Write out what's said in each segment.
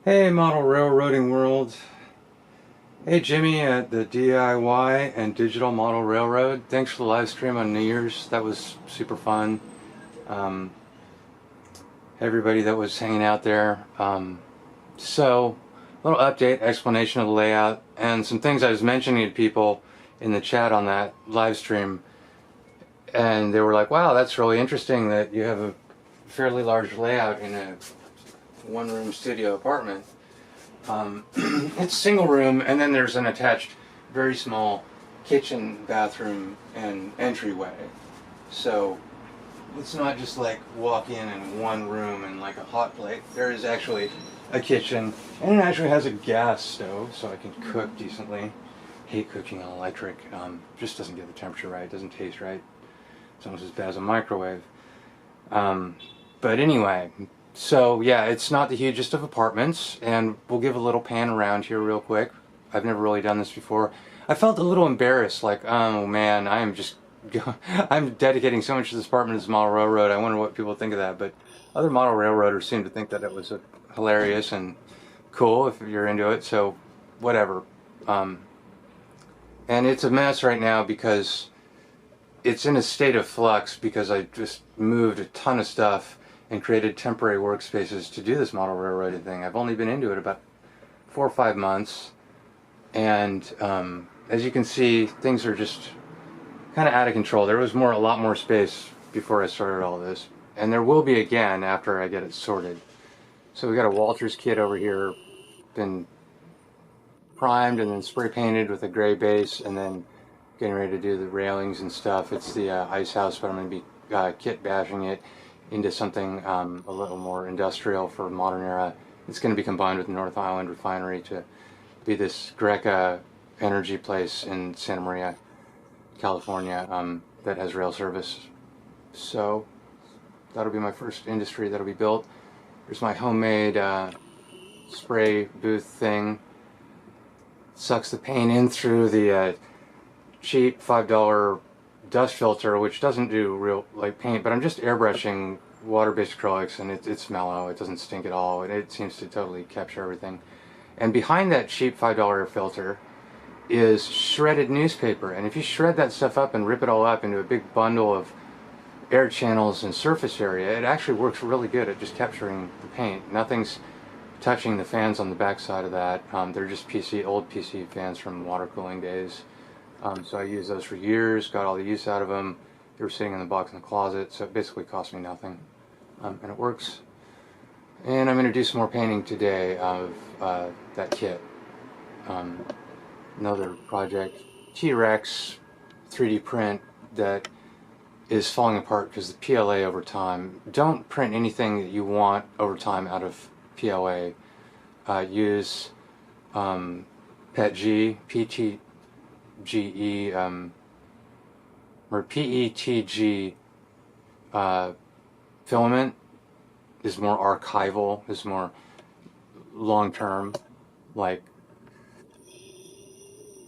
Hey, model railroading world. Hey, Jimmy at the DIY and Digital Model Railroad. Thanks for the live stream on New Year's. That was super fun. Um, Everybody that was hanging out there. So, a little update, explanation of the layout, and some things I was mentioning to people in the chat on that live stream. And they were like, wow, that's really interesting that you have a fairly large layout in a one-room studio apartment. It's single room, and then there's an attached, very small kitchen, bathroom, and entryway. So it's not just like walk in one room and like a hot plate. There is actually a kitchen, and it actually has a gas stove, so I can cook decently. Hate cooking on electric. Just doesn't get the temperature right. Doesn't taste right. It's almost as bad as a microwave. But anyway. So yeah, it's not the hugest of apartments, and we'll give a little pan around here real quick. I've never really done this before. I felt a little embarrassed, like, oh man, I'm dedicating so much to this apartment as model railroad. I wonder what people think of that. But other model railroaders seem to think that it was hilarious and cool if you're into it. So whatever. And it's a mess right now because it's in a state of flux because I just moved a ton of stuff and created temporary workspaces to do this model railroading thing. I've only been into it about 4 or 5 months, and as you can see, things are just kind of out of control. There was a lot more space before I started all this, and there will be again after I get it sorted. So we got a Walters kit over here, been primed and then spray painted with a gray base, and then getting ready to do the railings and stuff. It's the ice house, but I'm going to be kit bashing it into something a little more industrial for modern era. It's going to be combined with North Island Refinery to be this Greca energy place in Santa Maria, California, that has rail service. So that'll be my first industry that'll be built. There's my homemade spray booth thing. Sucks the paint in through the cheap $5 dust filter, which doesn't do real like paint, but I'm just airbrushing water-based acrylics, and it's mellow. It doesn't stink at all, and it seems to totally capture everything. And behind that cheap $5 filter is shredded newspaper, and if you shred that stuff up and rip it all up into a big bundle of air channels and surface area, it actually works really good at just capturing the paint. Nothing's touching the fans on the back side of that. They're just old PC fans from water cooling days. So I used those for years, got all the use out of them. They were sitting in the box in the closet, so it basically cost me nothing. And it works. And I'm going to do some more painting today of that kit. Another project, T-Rex 3D print that is falling apart because the PLA over time. Don't print anything that you want over time out of PLA. Use PETG, PETG, or PETG filament is more archival, is more long-term. Like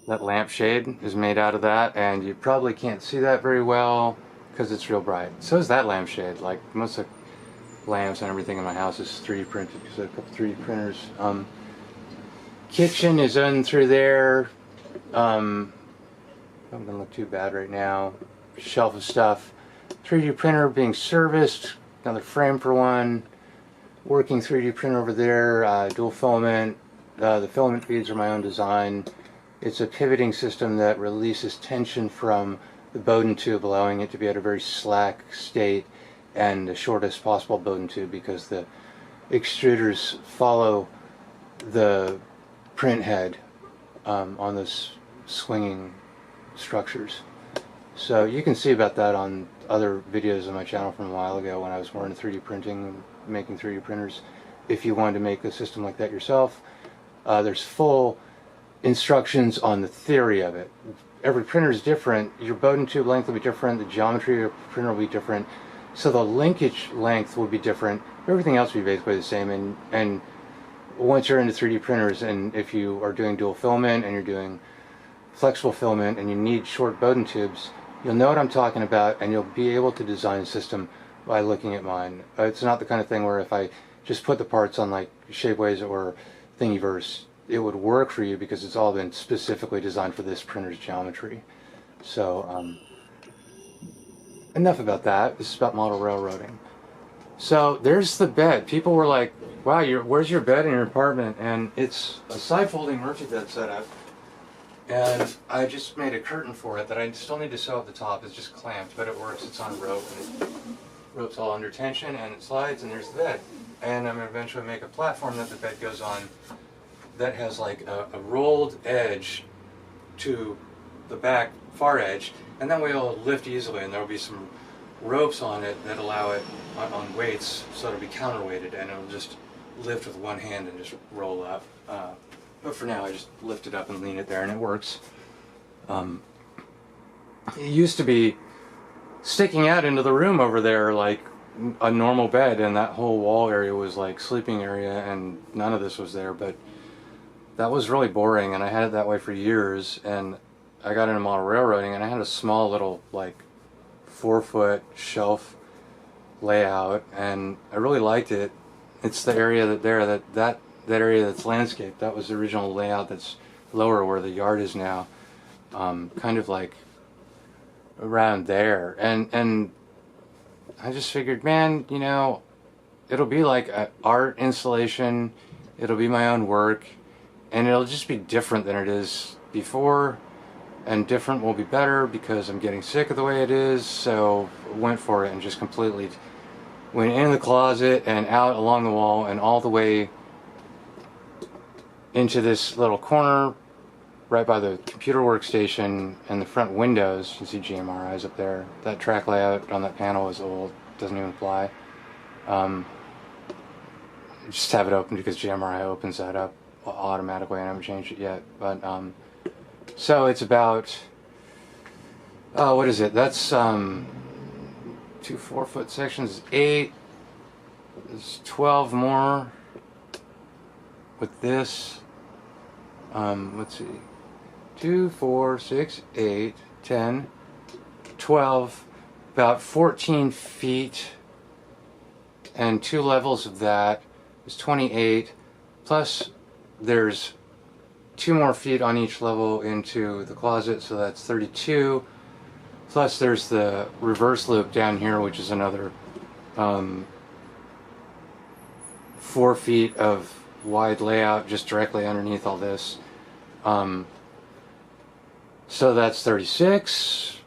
that lampshade is made out of that, and you probably can't see that very well because it's real bright. So is that lampshade. Like most of the lamps and everything in my house is 3D printed because I have a couple 3D printers. Kitchen is in through there. Don't gonna look too bad right now. Shelf of stuff. 3D printer being serviced. Another frame for one. Working 3D printer over there. Dual filament. The filament feeds are my own design. It's a pivoting system that releases tension from the Bowden tube, allowing it to be at a very slack state and the shortest possible Bowden tube because the extruders follow the print head on this swinging structures. So you can see about that on other videos on my channel from a while ago when I was more into 3D printing and making 3D printers. If you wanted to make a system like that yourself, there's full instructions on the theory of it. Every printer is different. Your Bowden tube length will be different. The geometry of your printer will be different. So the linkage length will be different. Everything else will be basically the same. And once you're into 3D printers, and if you are doing dual filament and you're doing flexible filament and you need short Bowden tubes, you'll know what I'm talking about, and you'll be able to design a system by looking at mine. It's not the kind of thing where if I just put the parts on like Shapeways or Thingiverse, it would work for you because it's all been specifically designed for this printer's geometry. So enough about that. This is about model railroading. So there's the bed. People were like, wow, where's your bed in your apartment? And it's a side-folding Murphy bed setup. And I just made a curtain for it that I still need to sew at the top. It's just clamped, but it works. It's on rope, and it rope's all under tension, and it slides, and there's the bed. And I'm going to eventually make a platform that the bed goes on that has like a rolled edge to the back far edge, and then we'll lift easily, and there will be some ropes on it that allow it on weights, so it'll be counterweighted, and it'll just lift with one hand and just roll up. But for now, I just lift it up and lean it there, and it works. It used to be sticking out into the room over there like a normal bed, and that whole wall area was like sleeping area, and none of this was there. But that was really boring, and I had it that way for years. And I got into model railroading, and I had a small little like 4-foot shelf layout, and I really liked it. It's the area that area that's landscaped. That was the original layout that's lower where the yard is now, kind of like around there. And I just figured, man, you know, it'll be like an art installation, it'll be my own work, and it'll just be different than it is before, and different will be better because I'm getting sick of the way it is. So went for it and just completely went in the closet and out along the wall and all the way into this little corner right by the computer workstation and the front windows. You can see GMRI's up there. That track layout on that panel is old, doesn't even apply. Just have it open because GMRI opens that up automatically. I haven't changed it yet. But so it's about what is it? That's 2 4-foot sections, 8. There's 12 more with this. Let's see, 2, 4, 6, 8, 10, 12, about 14 feet, and 2 levels of that is 28, plus there's 2 more feet on each level into the closet, so that's 32, plus there's the reverse loop down here, which is another 4 feet of wide layout just directly underneath all this. So that's 36,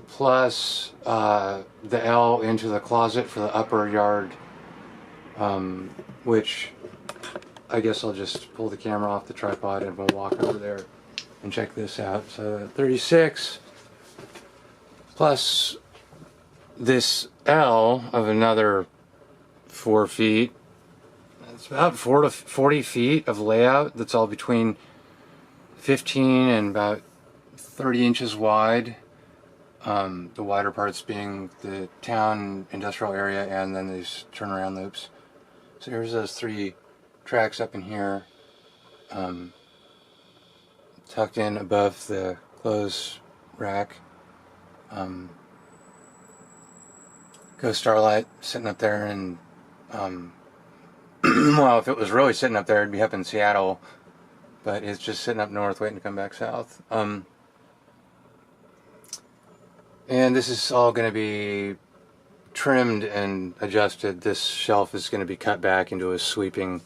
plus the L into the closet for the upper yard, which I guess I'll just pull the camera off the tripod and we'll walk over there and check this out. So 36 plus this L of another 4 feet. It's about 40 feet of layout that's all between 15 and about 30 inches wide. The wider parts being the town industrial area and then these turnaround loops. So here's those 3 tracks up in here, tucked in above the clothes rack. Go Starlight sitting up there, and well, if it was really sitting up there, it'd be up in Seattle, but it's just sitting up north waiting to come back south. And this is all going to be trimmed and adjusted. This shelf is going to be cut back into a sweeping,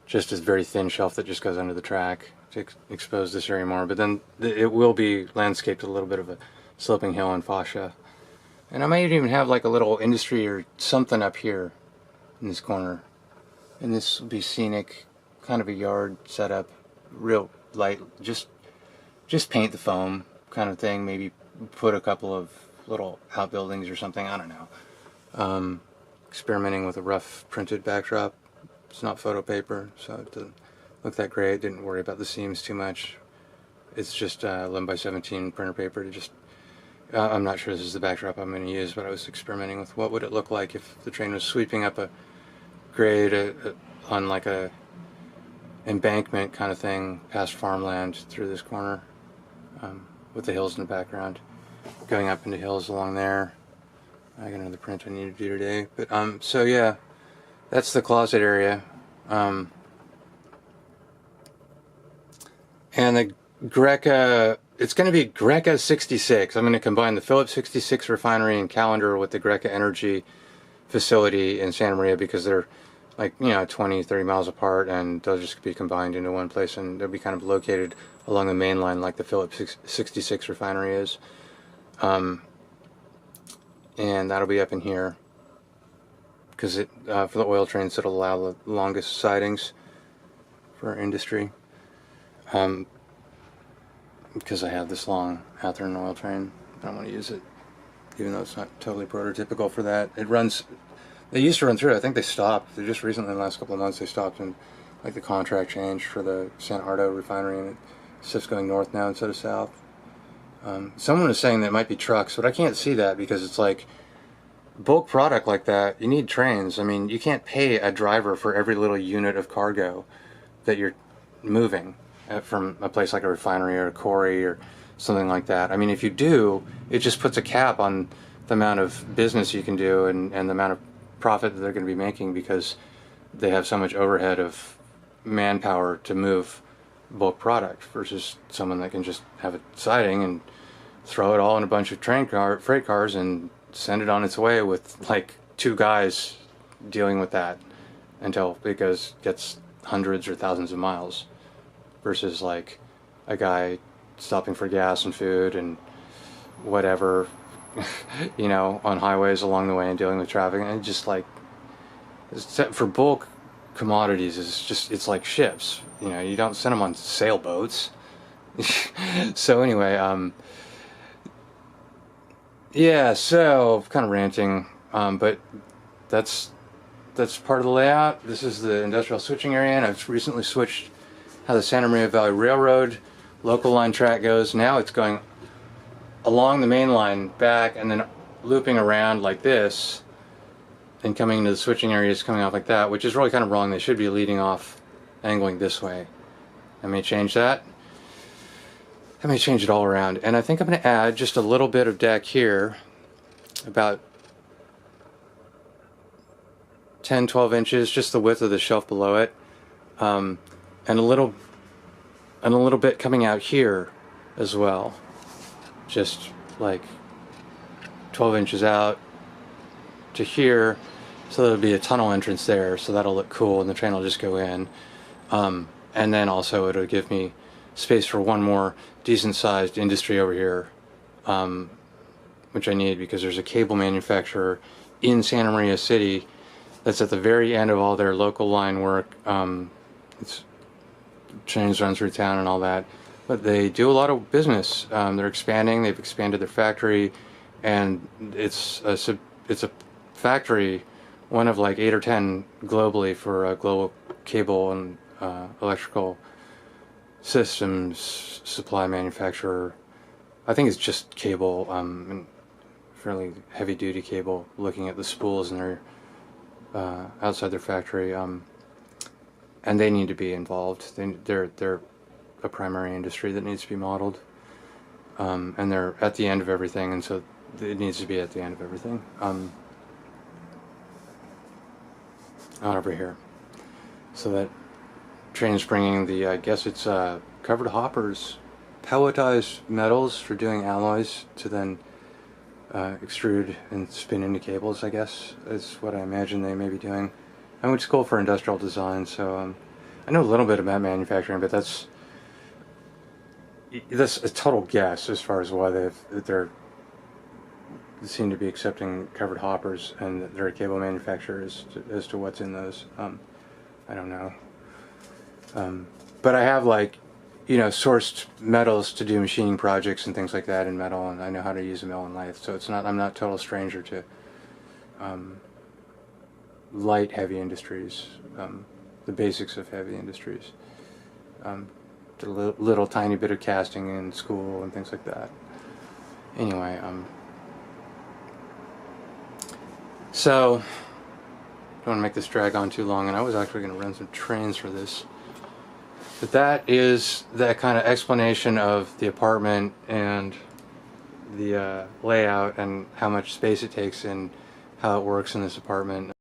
just a very thin shelf that just goes under the track to expose this area more. But then it will be landscaped with a little bit of a sloping hill and fascia. And I might even have like a little industry or something up here in this corner. And this will be scenic, kind of a yard setup, real light, just paint the foam kind of thing, maybe put a couple of little outbuildings or something, I don't know. Experimenting with a rough printed backdrop. It's not photo paper, so it doesn't look that great. Didn't worry about the seams too much. It's just 11 by 17 printer paper to just, I'm not sure this is the backdrop I'm going to use, but I was experimenting with what would it look like if the train was sweeping up a grade on like a embankment kind of thing past farmland through this corner, with the hills in the background, going up into hills along there. I got another print I need to do today, but so yeah, That's the closet area. And the Greca, it's going to be Greca 66. I'm going to combine the Phillips 66 refinery in Callender with the Greca Energy facility in Santa Maria, because they're like, 20, 30 miles apart, and they'll just be combined into one place, and they'll be kind of located along the main line like the Phillips 66 refinery is. And that'll be up in here, because for the oil trains, it'll allow the longest sidings for our industry. Because I have this long Atherton oil train, I don't want to use it, even though it's not totally prototypical for that. It runs, they used to run through, I think they stopped. They just recently, in the last couple of months, they stopped, and like the contract changed for the San Ardo refinery, and it's just going north now instead of south. Someone was saying that it might be trucks, but I can't see that, because it's like bulk product like that, you need trains. I mean, you can't pay a driver for every little unit of cargo that you're moving from a place like a refinery or a quarry or something like that. I mean, if you do, it just puts a cap on the amount of business you can do, and the amount of profit that they're going to be making, because they have so much overhead of manpower to move bulk product, versus someone that can just have a siding and throw it all in a bunch of freight cars and send it on its way with like 2 guys dealing with that until it gets hundreds or thousands of miles, versus like a guy stopping for gas and food and whatever, on highways along the way and dealing with traffic. And just like, for bulk commodities, it's like ships. You don't send them on sailboats. So anyway, yeah, so kind of ranting, but that's part of the layout. This is the industrial switching area, and I've recently switched how the Santa Maria Valley Railroad local line track goes. Now it's going along the main line back, and then looping around like this, and coming into the switching areas, coming off like that, which is really kind of wrong. They should be leading off, angling this way. I may change that. I may change it all around. And I think I'm going to add just a little bit of deck here, about 10, 12 inches, just the width of the shelf below it. And a little bit coming out here as well, just like 12 inches out to here, so there'll be a tunnel entrance there, so that'll look cool, and the train will just go in. And then also it'll give me space for one more decent sized industry over here, which I need, because there's a cable manufacturer in Santa Maria City that's at the very end of all their local line work. It's trains run through town and all that, but they do a lot of business. They're expanding. They've expanded their factory, and it's a factory, one of like 8 or 10 globally, for a global cable and electrical systems supply manufacturer. I think it's just cable, and fairly heavy duty cable, looking at the spools in their outside their factory. And they need to be involved. They're a primary industry that needs to be modeled, and they're at the end of everything, and so it needs to be at the end of everything. Out over here, so that train's bringing the, I guess it's covered hoppers, pelletized metals for doing alloys, to then extrude and spin into cables, I guess, is what I imagine they may be doing. I went to school for industrial design, so I know a little bit about manufacturing, but that's a total guess as far as why they seem to be accepting covered hoppers, and they're a cable manufacturer, as to what's in those. I don't know. But I have, like, sourced metals to do machining projects and things like that in metal, and I know how to use a mill and lathe, so I'm not a total stranger to light heavy industries, the basics of heavy industries. Did a little tiny bit of casting in school and things like that. Anyway, so don't want to make this drag on too long, and I was actually going to run some trains for this. But that is that kind of explanation of the apartment and the layout and how much space it takes and how it works in this apartment.